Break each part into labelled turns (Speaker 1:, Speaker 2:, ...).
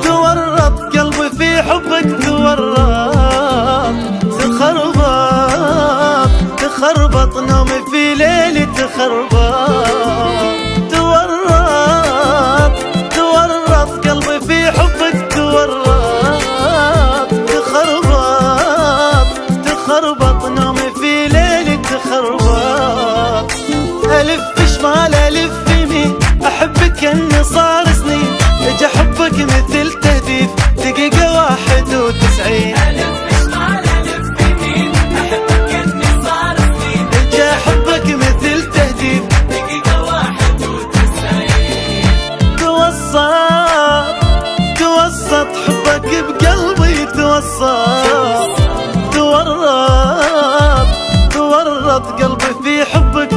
Speaker 1: تورط قلبي في حبك، تخربط نومي في ليلي، تورط قلبي في حبك، تخربط نومي في ليلي، ألف شمال ألف يمين، أحبك كأني صار سنين، اجي أحبك مثل تهديف دقيقة 91.
Speaker 2: ألف شمال ألف يمين، أحبك كأني صار سنين،
Speaker 1: اجي أحبك مثل تهديف
Speaker 2: دقيقة 91.
Speaker 1: توسط حبك بقلبي، تورط قلبي في حبك،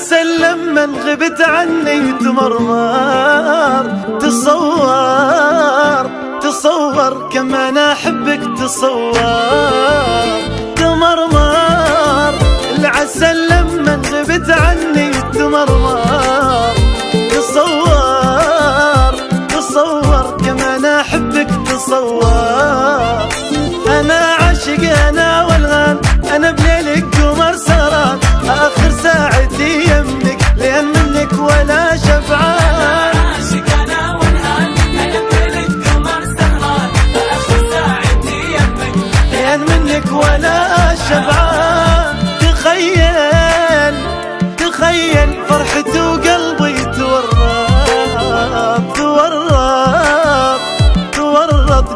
Speaker 1: سلم من غبت عني، تمرمر تصور كم انا احبك، تمرمر العسل لما غبت عني، تمرمر تصور كم انا احبك، انا عاشق انا والغان، انا بليلك قمر سهران، اخر ساعتي يمك لين منك ولا شبعان.
Speaker 2: عاشق انا والهان، انا بليلك قمر سهران، اخر ساعتي يمك
Speaker 1: لين منك ولا شبعان. تخيل فرحتي وقلبي تورط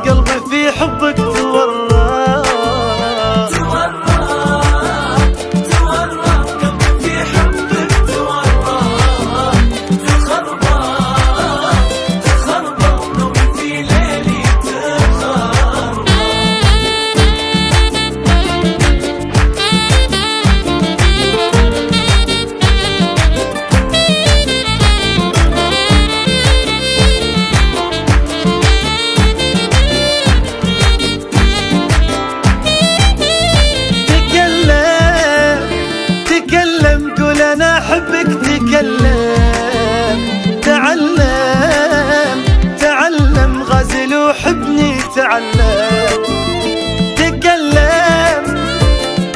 Speaker 1: قلبي في حبك، أنا أحبك، تعلم غازل وحبني،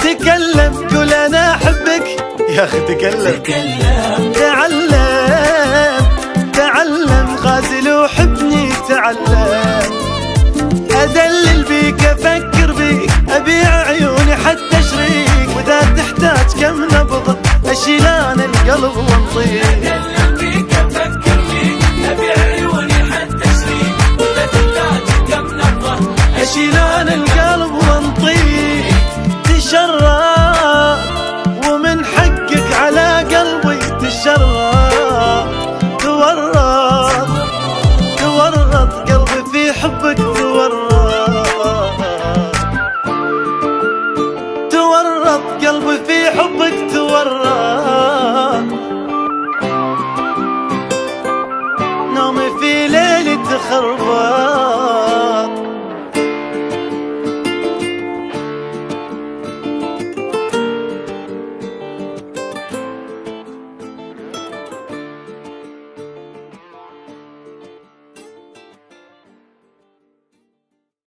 Speaker 1: تكلم قول أنا أحبك يا أخي، تعلم غازل وحبني، أدلل بيك أفكر بيك، أبيع عيوني حتى شريك، وإذا تحتاج كم نبضة أشيل أنا القلب